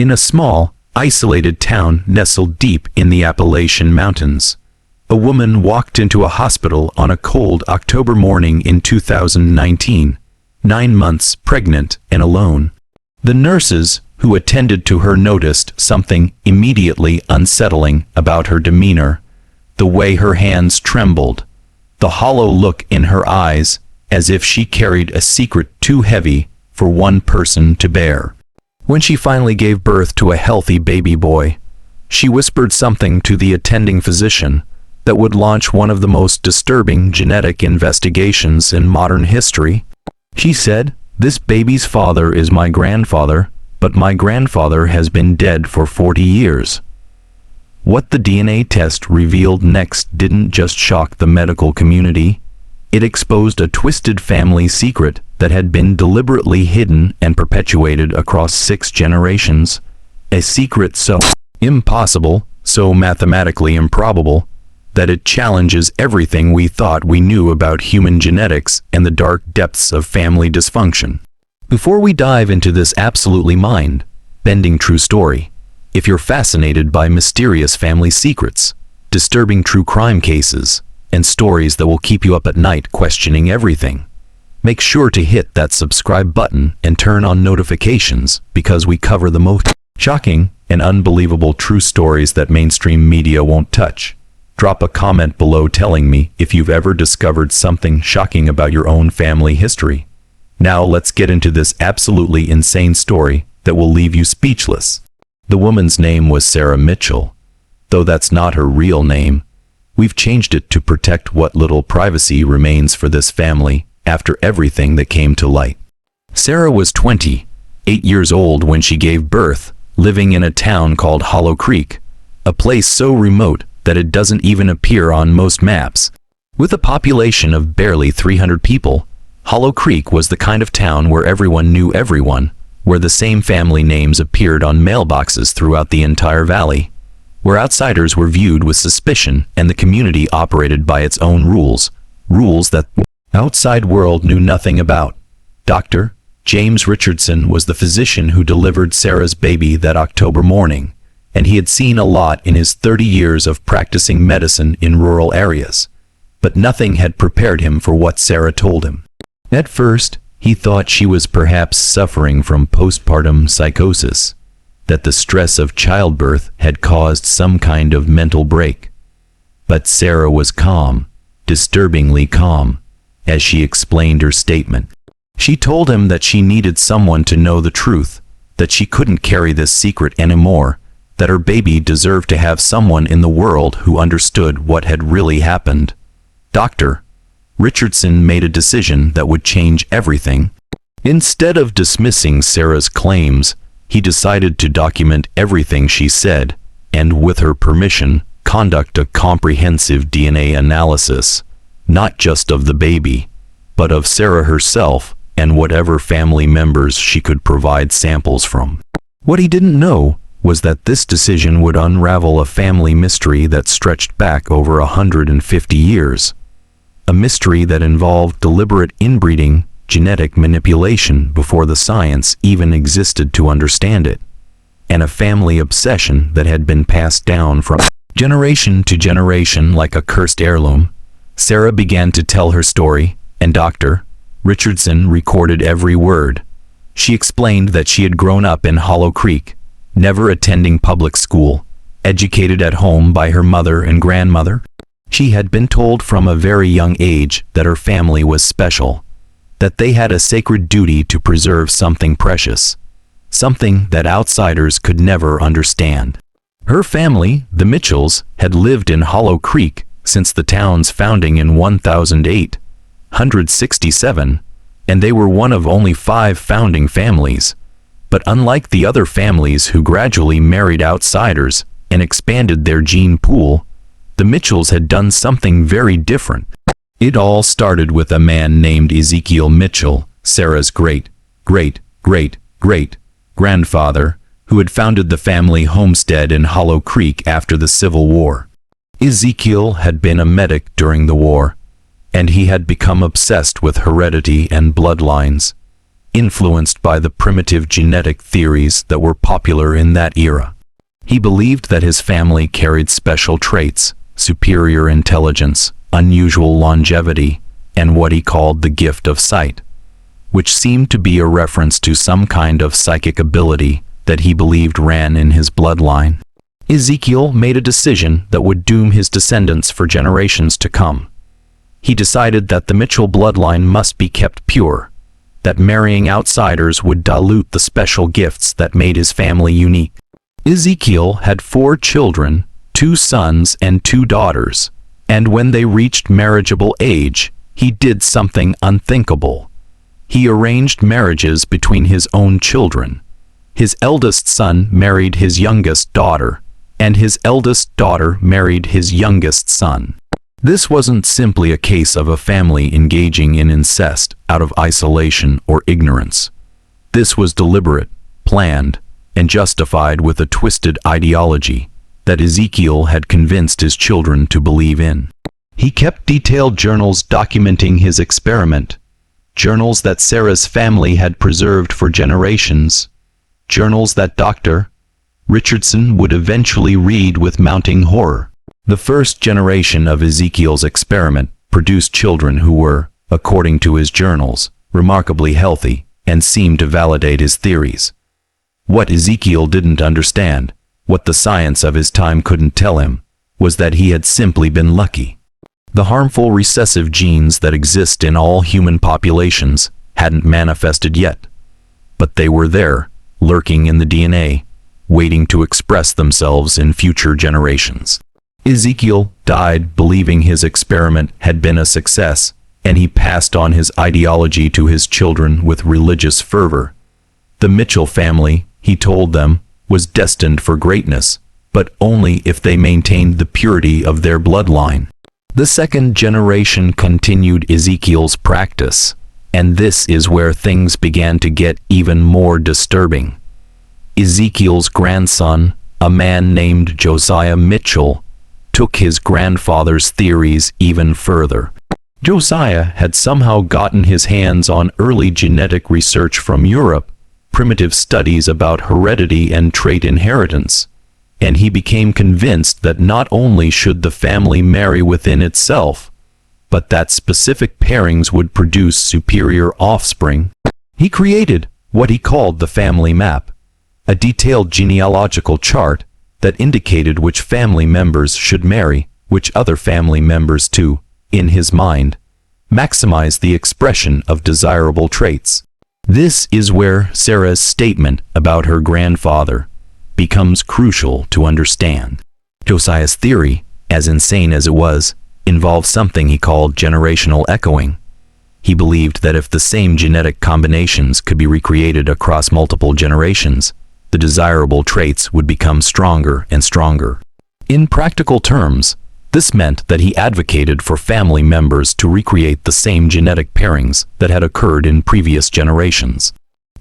In a small, isolated town nestled deep in the Appalachian Mountains, a woman walked into a hospital on a cold October morning in 2019, 9 months pregnant and alone. The nurses who attended to her noticed something immediately unsettling about her demeanor, the way her hands trembled, the hollow look in her eyes, as if she carried a secret too heavy for one person to bear. When she finally gave birth to a healthy baby boy, she whispered something to the attending physician that would launch one of the most disturbing genetic investigations in modern history. She said, "This baby's father is my grandfather, but my grandfather has been dead for 40 years. What the DNA test revealed next didn't just shock the medical community. It exposed a twisted family secret that had been deliberately hidden and perpetuated across 6 generations. A secret so impossible, so mathematically improbable, that it challenges everything we thought we knew about human genetics and the dark depths of family dysfunction." Before we dive into this absolutely mind-bending true story, if you're fascinated by mysterious family secrets, disturbing true crime cases, and stories that will keep you up at night questioning everything, make sure to hit that subscribe button and turn on notifications, because we cover the most shocking and unbelievable true stories that mainstream media won't touch. Drop a comment below telling me if you've ever discovered something shocking about your own family history. Now let's get into this absolutely insane story that will leave you speechless. The woman's name was Sarah Mitchell. Though that's not her real name, we've changed it to protect what little privacy remains for this family after everything that came to light. Sarah was 28 years old when she gave birth, living in a town called Hollow Creek, a place so remote that it doesn't even appear on most maps. With a population of barely 300 people, Hollow Creek was the kind of town where everyone knew everyone, where the same family names appeared on mailboxes throughout the entire valley, where outsiders were viewed with suspicion and the community operated by its own rules that the outside world knew nothing about. Dr. James Richardson was the physician who delivered Sarah's baby that October morning, and he had seen a lot in his 30 years of practicing medicine in rural areas, but nothing had prepared him for what Sarah told him. At first, he thought she was perhaps suffering from postpartum psychosis, that the stress of childbirth had caused some kind of mental break. But Sarah was calm, disturbingly calm, as she explained her statement. She told him that she needed someone to know the truth, that she couldn't carry this secret anymore, that her baby deserved to have someone in the world who understood what had really happened. Dr. Richardson made a decision that would change everything. Instead of dismissing Sarah's claims, he decided to document everything she said, and with her permission, conduct a comprehensive DNA analysis, not just of the baby, but of Sarah herself and whatever family members she could provide samples from. What he didn't know was that this decision would unravel a family mystery that stretched back over 150 years. A mystery that involved deliberate inbreeding, genetic manipulation before the science even existed to understand it, and a family obsession that had been passed down from generation to generation like a cursed heirloom. Sarah began to tell her story, and Dr. Richardson recorded every word. She explained that she had grown up in Hollow Creek, never attending public school, educated at home by her mother and grandmother. She had been told from a very young age that her family was special, that they had a sacred duty to preserve something precious, something that outsiders could never understand. Her family, the Mitchells, had lived in Hollow Creek since the town's founding in 1867, and they were one of only 5 founding families. But unlike the other families who gradually married outsiders and expanded their gene pool, the Mitchells had done something very different. It all started with a man named Ezekiel Mitchell, Sarah's great-great-great-grandfather, who had founded the family homestead in Hollow Creek after the Civil War. Ezekiel had been a medic during the war, and he had become obsessed with heredity and bloodlines. influenced by the primitive genetic theories that were popular in that era. He believed that his family carried special traits, superior intelligence, unusual longevity, and what he called the gift of sight, which seemed to be a reference to some kind of psychic ability that he believed ran in his bloodline. Ezekiel made a decision that would doom his descendants for generations to come. He decided that the Mitchell bloodline must be kept pure, that marrying outsiders would dilute the special gifts that made his family unique. Ezekiel had 4 children, 2 sons and 2 daughters, and when they reached marriageable age, he did something unthinkable. He arranged marriages between his own children. His eldest son married his youngest daughter, and his eldest daughter married his youngest son. This wasn't simply a case of a family engaging in incest out of isolation or ignorance. This was deliberate, planned, and justified with a twisted ideology that Ezekiel had convinced his children to believe in. He kept detailed journals documenting his experiment, journals that Sarah's family had preserved for generations, journals that Dr. Richardson would eventually read with mounting horror. The first generation of Ezekiel's experiment produced children who were, according to his journals, remarkably healthy and seemed to validate his theories. What Ezekiel didn't understand, what the science of his time couldn't tell him, was that he had simply been lucky. The harmful recessive genes that exist in all human populations hadn't manifested yet, but they were there, lurking in the DNA, waiting to express themselves in future generations. Ezekiel died believing his experiment had been a success, and he passed on his ideology to his children with religious fervor. The Mitchell family, he told them, was destined for greatness, but only if they maintained the purity of their bloodline. The second generation continued Ezekiel's practice, and this is where things began to get even more disturbing. Ezekiel's grandson, a man named Josiah Mitchell, took his grandfather's theories even further. Josiah had somehow gotten his hands on early genetic research from Europe, primitive studies about heredity and trait inheritance, and he became convinced that not only should the family marry within itself, but that specific pairings would produce superior offspring. He created what he called the family map, a detailed genealogical chart that indicated which family members should marry which other family members to, in his mind, maximize the expression of desirable traits. This is where Sarah's statement about her grandfather becomes crucial to understand. Josiah's theory, as insane as it was, involved something he called generational echoing. He believed that if the same genetic combinations could be recreated across multiple generations, the desirable traits would become stronger and stronger. In practical terms, this meant that he advocated for family members to recreate the same genetic pairings that had occurred in previous generations.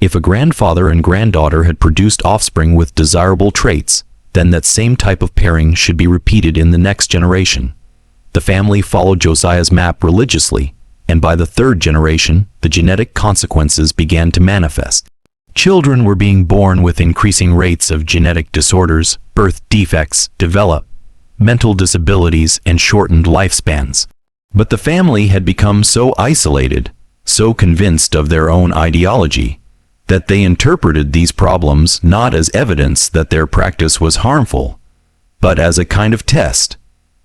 If a grandfather and granddaughter had produced offspring with desirable traits, then that same type of pairing should be repeated in the next generation. The family followed Josiah's map religiously, and by the 3rd generation, the genetic consequences began to manifest. Children were being born with increasing rates of genetic disorders, birth defects, developmental disabilities, and shortened lifespans. But the family had become so isolated, so convinced of their own ideology, that they interpreted these problems not as evidence that their practice was harmful, but as a kind of test,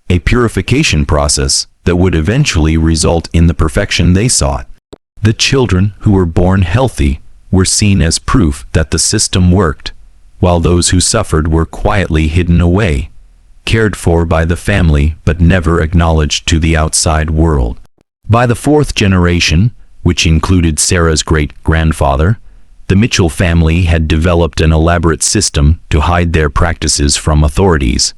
a purification process that would eventually result in the perfection they sought. The children who were born healthy were seen as proof that the system worked, while those who suffered were quietly hidden away, cared for by the family but never acknowledged to the outside world. By the 4th generation, which included Sarah's great-grandfather, the Mitchell family had developed an elaborate system to hide their practices from authorities.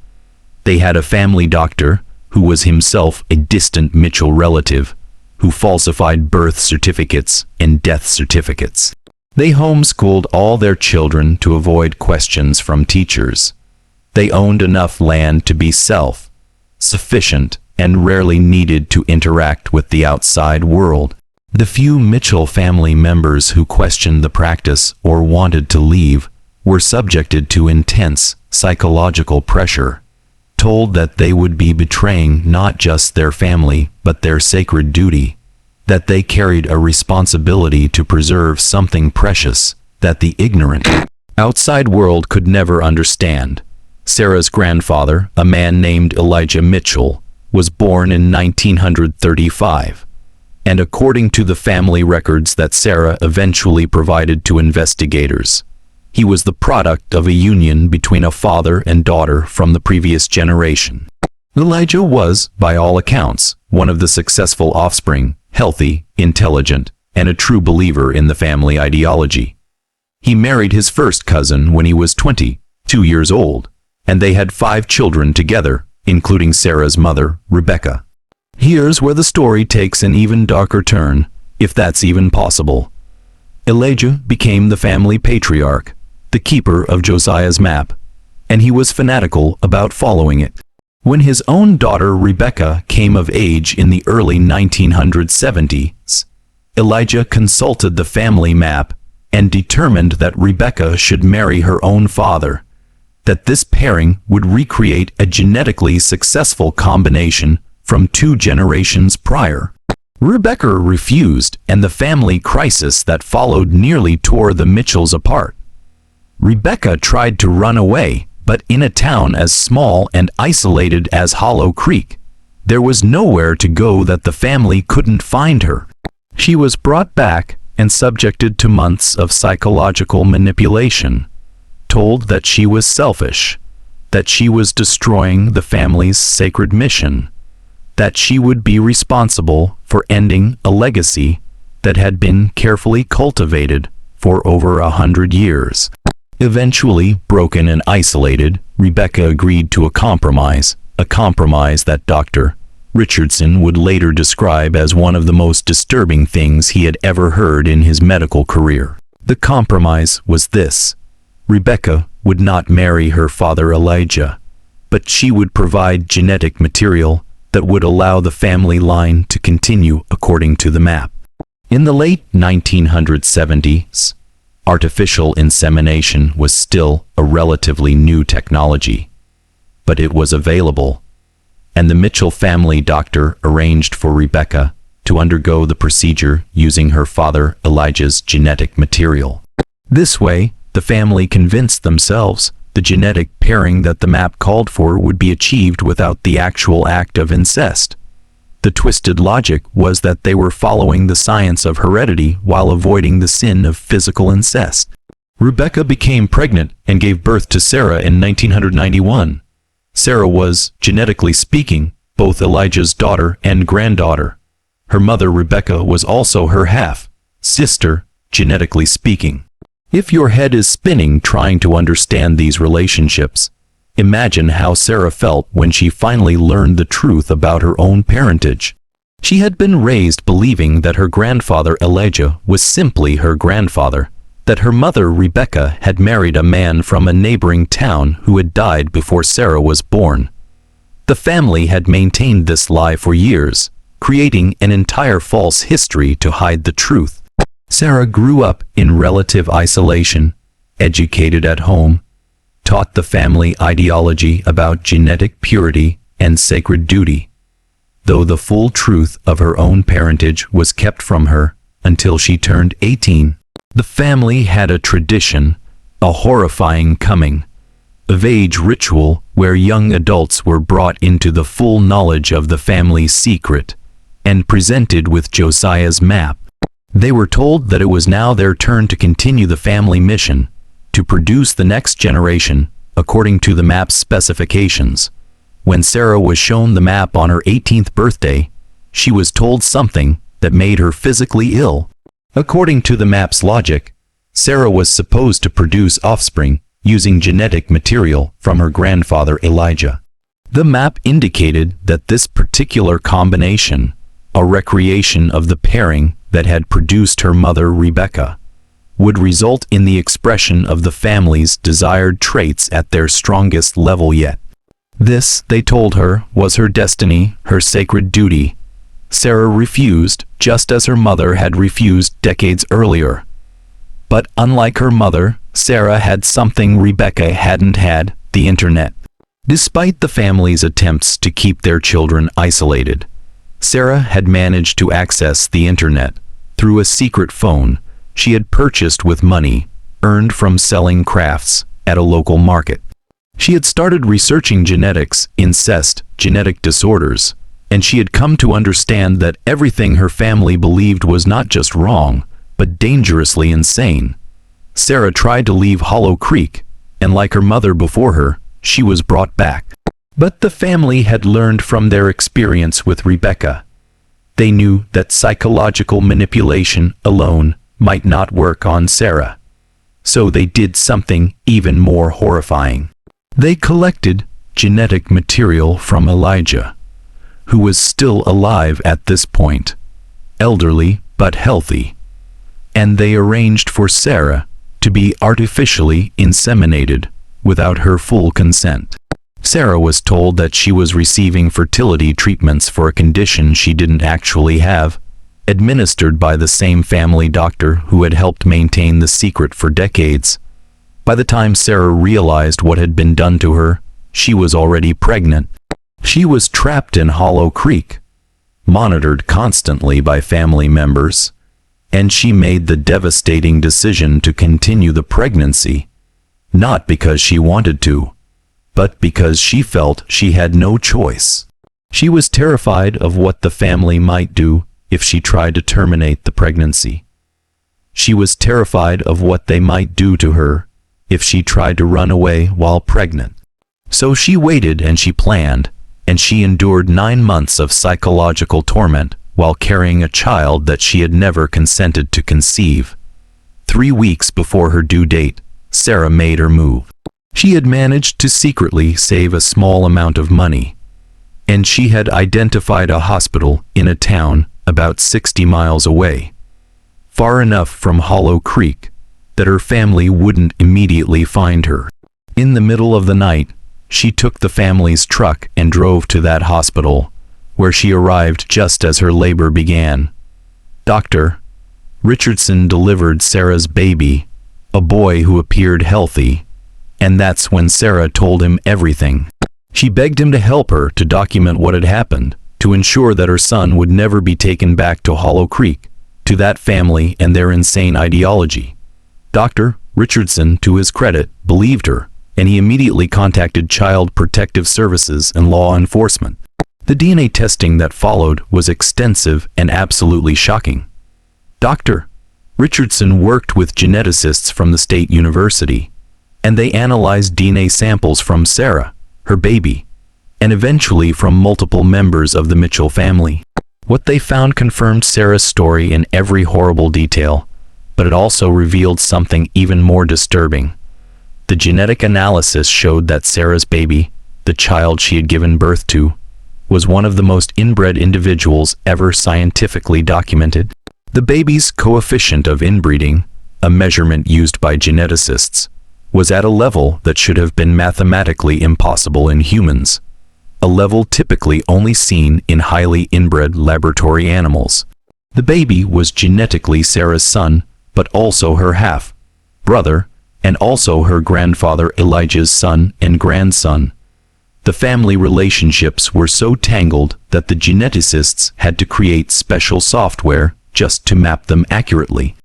They had a family doctor, who was himself a distant Mitchell relative, who falsified birth certificates and death certificates. They homeschooled all their children to avoid questions from teachers. They owned enough land to be self-sufficient and rarely needed to interact with the outside world. The few Mitchell family members who questioned the practice or wanted to leave were subjected to intense psychological pressure, told that they would be betraying not just their family but their sacred duty, that they carried a responsibility to preserve something precious that the ignorant outside world could never understand. Sarah's grandfather, a man named Elijah Mitchell, was born in 1935, and according to the family records that Sarah eventually provided to investigators, he was the product of a union between a father and daughter from the previous generation. Elijah was, by all accounts, one of the successful offspring, healthy, intelligent, and a true believer in the family ideology. He married his first cousin when he was 22 years old, and they had 5 children together, including Sarah's mother, Rebecca. Here's where the story takes an even darker turn, if that's even possible. Elijah became the family patriarch, the keeper of Josiah's map, and he was fanatical about following it. When his own daughter Rebecca came of age in the early 1970s, Elijah consulted the family map and determined that Rebecca should marry her own father, that this pairing would recreate a genetically successful combination from 2 generations prior. Rebecca refused, and the family crisis that followed nearly tore the Mitchells apart. Rebecca tried to run away, but in a town as small and isolated as Hollow Creek, there was nowhere to go that the family couldn't find her. She was brought back and subjected to months of psychological manipulation, told that she was selfish, that she was destroying the family's sacred mission, that she would be responsible for ending a legacy that had been carefully cultivated for over 100 years. Eventually broken and isolated, Rebecca agreed to a compromise that Dr. Richardson would later describe as one of the most disturbing things he had ever heard in his medical career. The compromise was this: Rebecca would not marry her father Elijah, but she would provide genetic material that would allow the family line to continue according to the map. In the late 1970s, artificial insemination was still a relatively new technology, but it was available, and the Mitchell family doctor arranged for Rebecca to undergo the procedure using her father Elijah's genetic material. This way, the family convinced themselves the genetic pairing that the map called for would be achieved without the actual act of incest. The twisted logic was that they were following the science of heredity while avoiding the sin of physical incest. Rebecca became pregnant and gave birth to Sarah in 1991. Sarah was, genetically speaking, both Elijah's daughter and granddaughter. Her mother Rebecca was also her half-sister, genetically speaking. If your head is spinning trying to understand these relationships, imagine how Sarah felt when she finally learned the truth about her own parentage. She had been raised believing that her grandfather Elijah was simply her grandfather, that her mother Rebecca had married a man from a neighboring town who had died before Sarah was born. The family had maintained this lie for years, creating an entire false history to hide the truth. Sarah grew up in relative isolation, educated at home, taught the family ideology about genetic purity and sacred duty, though the full truth of her own parentage was kept from her until she turned 18. The family had a tradition, a horrifying coming-of-age ritual where young adults were brought into the full knowledge of the family's secret and presented with Josiah's map. They were told that it was now their turn to continue the family mission, to produce the next generation, according to the map's specifications. When Sarah was shown the map on her 18th birthday, she was told something that made her physically ill. According to the map's logic, Sarah was supposed to produce offspring using genetic material from her grandfather Elijah. The map indicated that this particular combination, a recreation of the pairing that had produced her mother Rebecca, would result in the expression of the family's desired traits at their strongest level yet. This, they told her, was her destiny, her sacred duty, Sarah refused, just as her mother had refused decades earlier. But unlike her mother, Sarah had something Rebecca hadn't had: the internet. Despite the family's attempts to keep their children isolated, Sarah had managed to access the internet through a secret phone she had purchased with money earned from selling crafts at a local market. She had started researching genetics, incest, genetic disorders, and she had come to understand that everything her family believed was not just wrong, but dangerously insane. Sarah tried to leave Hollow Creek, and like her mother before her, she was brought back. But the family had learned from their experience with Rebecca. They knew that psychological manipulation alone might not work on Sarah. So they did something even more horrifying. They collected genetic material from Elijah, who was still alive at this point, elderly but healthy, and they arranged for Sarah to be artificially inseminated without her full consent. Sarah was told that she was receiving fertility treatments for a condition she didn't actually have, administered by the same family doctor who had helped maintain the secret for decades. By the time Sarah realized what had been done to her, she was already pregnant. She was trapped in Hollow Creek, monitored constantly by family members, and she made the devastating decision to continue the pregnancy, not because she wanted to, but because she felt she had no choice. She was terrified of what the family might do if she tried to terminate the pregnancy. She was terrified of what they might do to her if she tried to run away while pregnant. So she waited and she planned, and she endured 9 months of psychological torment while carrying a child that she had never consented to conceive. 3 weeks before her due date, Sarah made her move. She had managed to secretly save a small amount of money, and she had identified a hospital in a town about 60 miles away, far enough from Hollow Creek that her family wouldn't immediately find her. In the middle of the night, she took the family's truck and drove to that hospital, where she arrived just as her labor began. Dr. Richardson delivered Sarah's baby, a boy who appeared healthy, and that's when Sarah told him everything. She begged him to help her to document what had happened, to ensure that her son would never be taken back to Hollow Creek, to that family and their insane ideology. Dr. Richardson, to his credit, believed her, and he immediately contacted Child Protective Services and law enforcement. The DNA testing that followed was extensive and absolutely shocking. Dr. Richardson worked with geneticists from the state university, and they analyzed DNA samples from Sarah, her baby, and eventually from multiple members of the Mitchell family. What they found confirmed Sarah's story in every horrible detail, but it also revealed something even more disturbing. The genetic analysis showed that Sarah's baby, the child she had given birth to, was one of the most inbred individuals ever scientifically documented. The baby's coefficient of inbreeding, a measurement used by geneticists, was at a level that should have been mathematically impossible in humans, a level typically only seen in highly inbred laboratory animals. The baby was genetically Sarah's son, but also her half-brother, and also her grandfather Elijah's son and grandson. The family relationships were so tangled that the geneticists had to create special software just to map them accurately.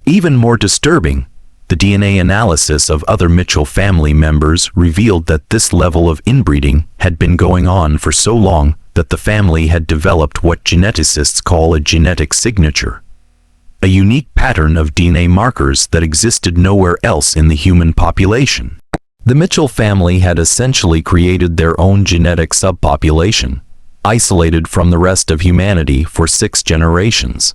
Even more disturbing, the DNA analysis of other Mitchell family members revealed that this level of inbreeding had been going on for so long that the family had developed what geneticists call a genetic signature, a unique pattern of DNA markers that existed nowhere else in the human population. The Mitchell family had essentially created their own genetic subpopulation, isolated from the rest of humanity for 6 generations.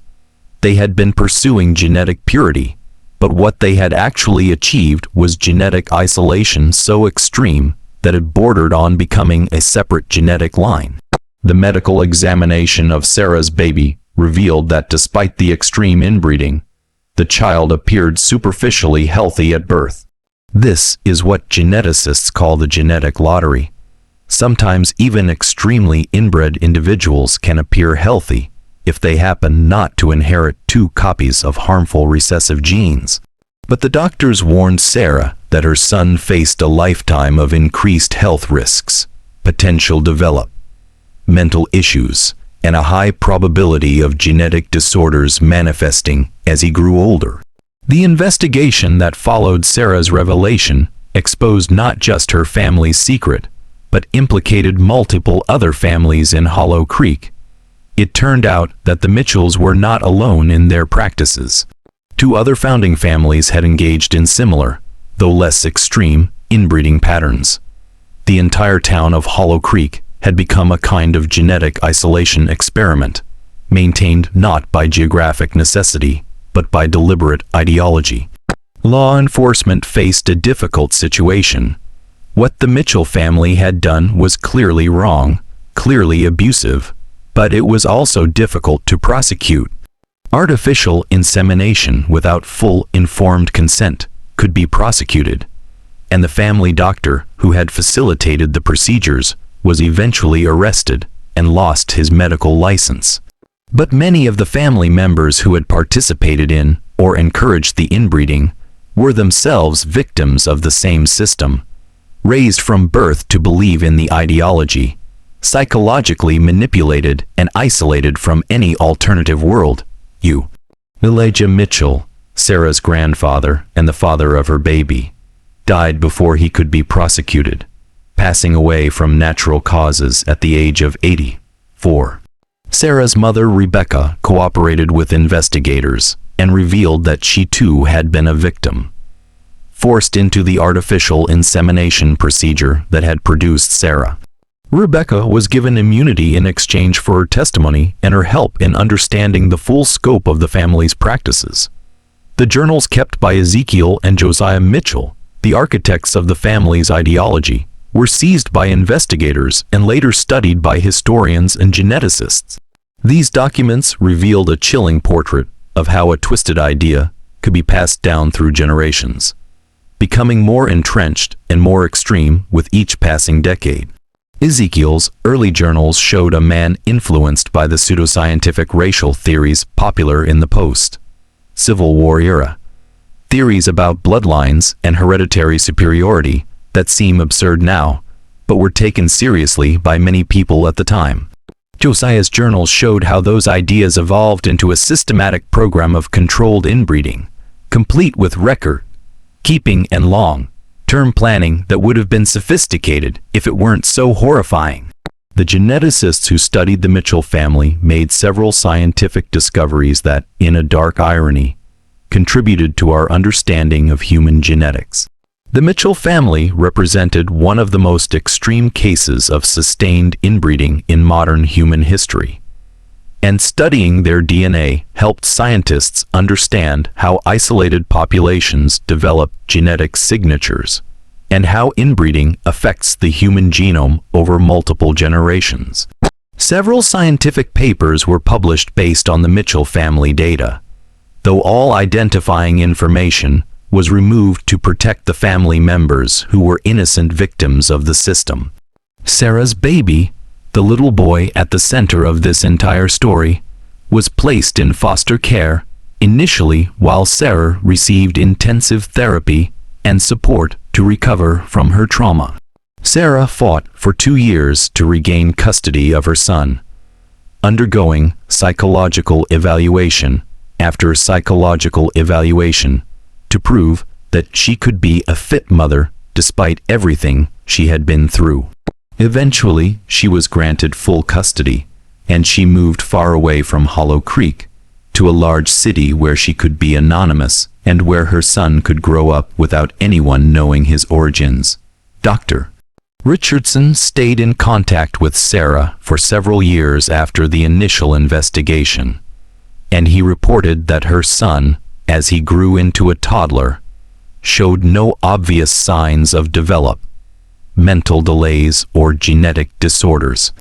They had been pursuing genetic purity, but what they had actually achieved was genetic isolation so extreme that it bordered on becoming a separate genetic line. The medical examination of Sarah's baby revealed that despite the extreme inbreeding, the child appeared superficially healthy at birth. This is what geneticists call the genetic lottery. Sometimes even extremely inbred individuals can appear healthy, if they happen not to inherit 2 copies of harmful recessive genes. But the doctors warned Sarah that her son faced a lifetime of increased health risks, potential developmental issues, and a high probability of genetic disorders manifesting as he grew older. The investigation that followed Sarah's revelation exposed not just her family's secret, but implicated multiple other families in Hollow Creek. It turned out that the Mitchells were not alone in their practices. 2 other founding families had engaged in similar, though less extreme, inbreeding patterns. The entire town of Hollow Creek had become a kind of genetic isolation experiment, maintained not by geographic necessity, but by deliberate ideology. Law enforcement faced a difficult situation. What the Mitchell family had done was clearly wrong, clearly abusive, but it was also difficult to prosecute. Artificial insemination without full informed consent could be prosecuted, and the family doctor who had facilitated the procedures was eventually arrested and lost his medical license. But many of the family members who had participated in or encouraged the inbreeding were themselves victims of the same system, raised from birth to believe in the ideology, psychologically manipulated and isolated from any alternative world. Elijah Mitchell, Sarah's grandfather and the father of her baby, died before he could be prosecuted, passing away from natural causes at the age of 84. Sarah's mother, Rebecca, cooperated with investigators and revealed that she too had been a victim, forced into the artificial insemination procedure that had produced Sarah. Rebecca was given immunity in exchange for her testimony and her help in understanding the full scope of the family's practices. The journals kept by Ezekiel and Josiah Mitchell, the architects of the family's ideology, were seized by investigators and later studied by historians and geneticists. These documents revealed a chilling portrait of how a twisted idea could be passed down through generations, becoming more entrenched and more extreme with each passing decade. Ezekiel's early journals showed a man influenced by the pseudoscientific racial theories popular in the post-Civil War era. Theories about bloodlines and hereditary superiority that seem absurd now, but were taken seriously by many people at the time. Josiah's journals showed how those ideas evolved into a systematic program of controlled inbreeding, complete with record-keeping and long-term planning that would have been sophisticated if it weren't so horrifying. The geneticists who studied the Mitchell family made several scientific discoveries that, in a dark irony, contributed to our understanding of human genetics. The Mitchell family represented one of the most extreme cases of sustained inbreeding in modern human history, and studying their DNA helped scientists understand how isolated populations develop genetic signatures, and how inbreeding affects the human genome over multiple generations. Several scientific papers were published based on the Mitchell family data, though all identifying information was removed to protect the family members who were innocent victims of the system. Sarah's baby, the little boy at the center of this entire story, was placed in foster care, initially while Sarah received intensive therapy and support to recover from her trauma. Sarah fought for 2 years to regain custody of her son, undergoing psychological evaluation after psychological evaluation to prove that she could be a fit mother despite everything she had been through. Eventually, she was granted full custody, and she moved far away from Hollow Creek to a large city where she could be anonymous and where her son could grow up without anyone knowing his origins. Dr. Richardson stayed in contact with Sarah for several years after the initial investigation, and he reported that her son, as he grew into a toddler, showed no obvious signs of developmental delays or genetic disorders.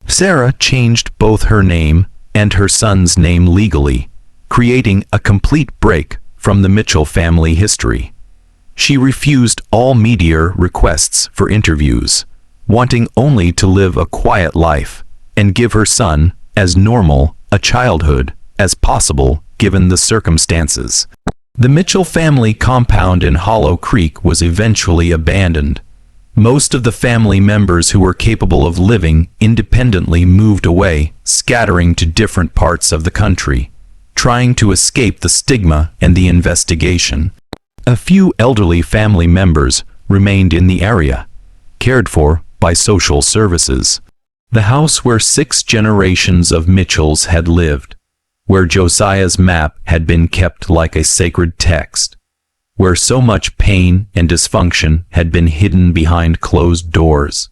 Sarah changed both her name and her son's name legally, creating a complete break from the Mitchell family history. She refused all media requests for interviews, wanting only to live a quiet life and give her son as normal a childhood as possible given the circumstances. The Mitchell family compound in Hollow Creek was eventually abandoned. Most of the family members who were capable of living independently moved away, scattering to different parts of the country, trying to escape the stigma and the investigation. A few elderly family members remained in the area, cared for by social services. The house where 6 generations of Mitchells had lived, where Josiah's map had been kept like a sacred text, where so much pain and dysfunction had been hidden behind closed doors,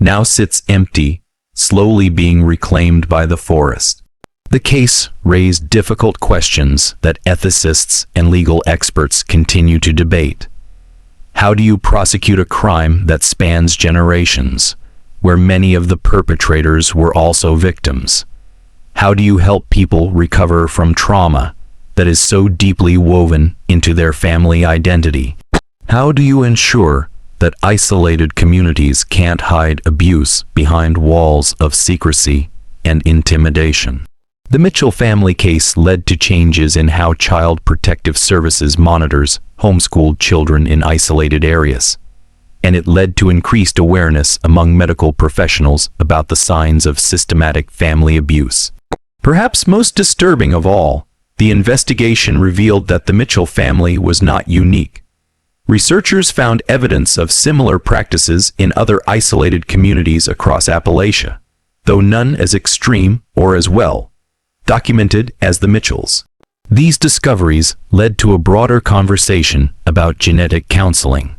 now sits empty, slowly being reclaimed by the forest. The case raised difficult questions that ethicists and legal experts continue to debate. How do you prosecute a crime that spans generations, where many of the perpetrators were also victims? How do you help people recover from trauma that is so deeply woven into their family identity? How do you ensure that isolated communities can't hide abuse behind walls of secrecy and intimidation? The Mitchell family case led to changes in how Child Protective Services monitors homeschooled children in isolated areas, and it led to increased awareness among medical professionals about the signs of systematic family abuse. Perhaps most disturbing of all, the investigation revealed that the Mitchell family was not unique. Researchers found evidence of similar practices in other isolated communities across Appalachia, though none as extreme or as well documented as the Mitchells. These discoveries led to a broader conversation about genetic counseling,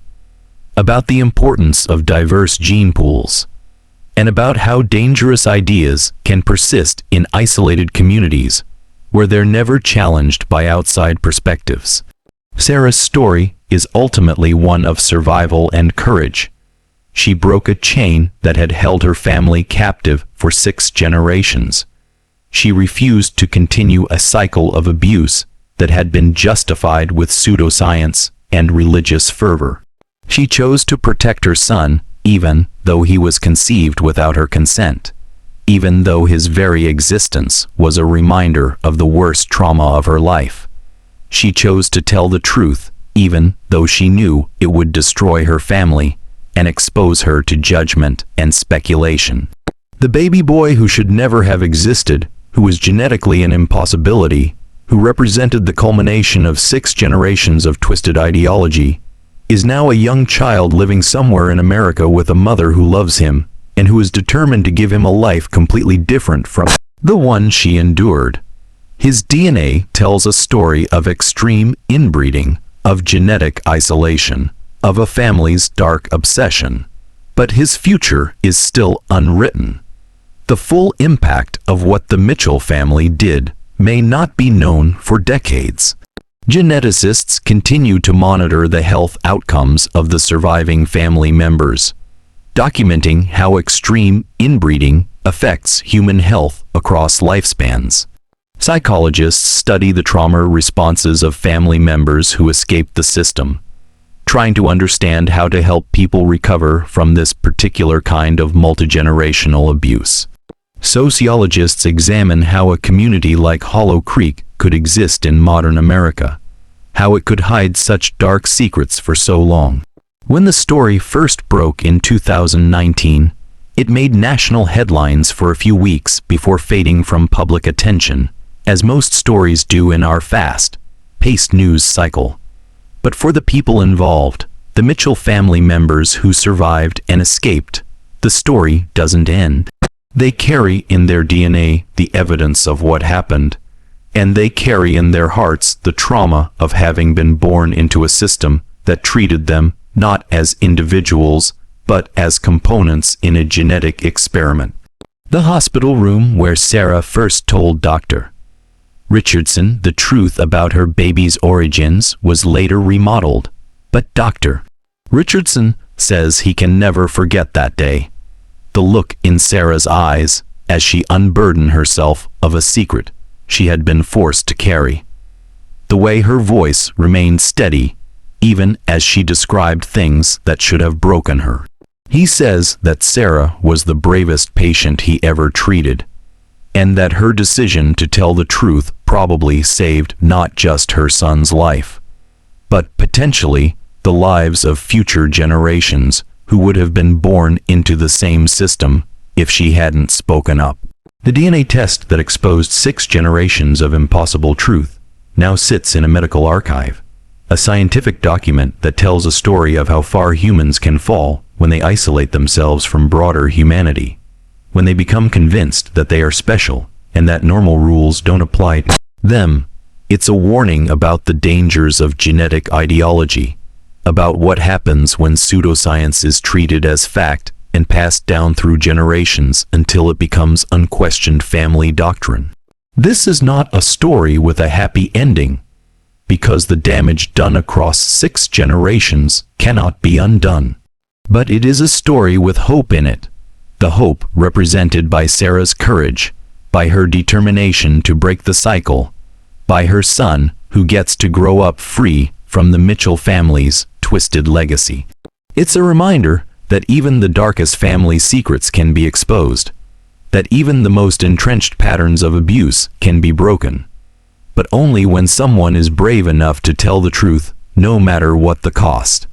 about the importance of diverse gene pools, and about how dangerous ideas can persist in isolated communities where they're never challenged by outside perspectives. Sarah's story is ultimately one of survival and courage. She broke a chain that had held her family captive for 6 generations. She refused to continue a cycle of abuse that had been justified with pseudoscience and religious fervor. She chose to protect her son, even though he was conceived without her consent, even though his very existence was a reminder of the worst trauma of her life. She chose to tell the truth, even though she knew it would destroy her family and expose her to judgment and speculation. The baby boy who should never have existed, who was genetically an impossibility, who represented the culmination of 6 generations of twisted ideology, is now a young child living somewhere in America with a mother who loves him and who is determined to give him a life completely different from the one she endured. His DNA tells a story of extreme inbreeding, of genetic isolation, of a family's dark obsession. But his future is still unwritten. The full impact of what the Mitchell family did may not be known for decades. Geneticists continue to monitor the health outcomes of the surviving family members, documenting how extreme inbreeding affects human health across lifespans. Psychologists study the trauma responses of family members who escaped the system, trying to understand how to help people recover from this particular kind of multigenerational abuse. Sociologists examine how a community like Hollow Creek could exist in modern America, how it could hide such dark secrets for so long. When the story first broke in 2019, it made national headlines for a few weeks before fading from public attention, as most stories do in our fast-paced news cycle. But for the people involved, the Mitchell family members who survived and escaped, the story doesn't end. They carry in their DNA the evidence of what happened, and they carry in their hearts the trauma of having been born into a system that treated them not as individuals, but as components in a genetic experiment. The hospital room where Sarah first told Dr. Richardson the truth about her baby's origins was later remodeled, but Dr. Richardson says he can never forget that day. The look in Sarah's eyes as she unburdened herself of a secret she had been forced to carry. The way her voice remained steady, even as she described things that should have broken her. He says that Sarah was the bravest patient he ever treated. and that her decision to tell the truth probably saved not just her son's life, but potentially the lives of future generations who would have been born into the same system if she hadn't spoken up. The DNA test that exposed 6 generations of impossible truth now sits in a medical archive, a scientific document that tells a story of how far humans can fall when they isolate themselves from broader humanity, when they become convinced that they are special and that normal rules don't apply to them. It's a warning about the dangers of genetic ideology, about what happens when pseudoscience is treated as fact and passed down through generations until it becomes unquestioned family doctrine. This is not a story with a happy ending, because the damage done across 6 generations cannot be undone. But it is a story with hope in it, the hope represented by Sarah's courage, by her determination to break the cycle, by her son who gets to grow up free from the Mitchell family's twisted legacy. It's a reminder that even the darkest family secrets can be exposed, that even the most entrenched patterns of abuse can be broken, but only when someone is brave enough to tell the truth, no matter what the cost.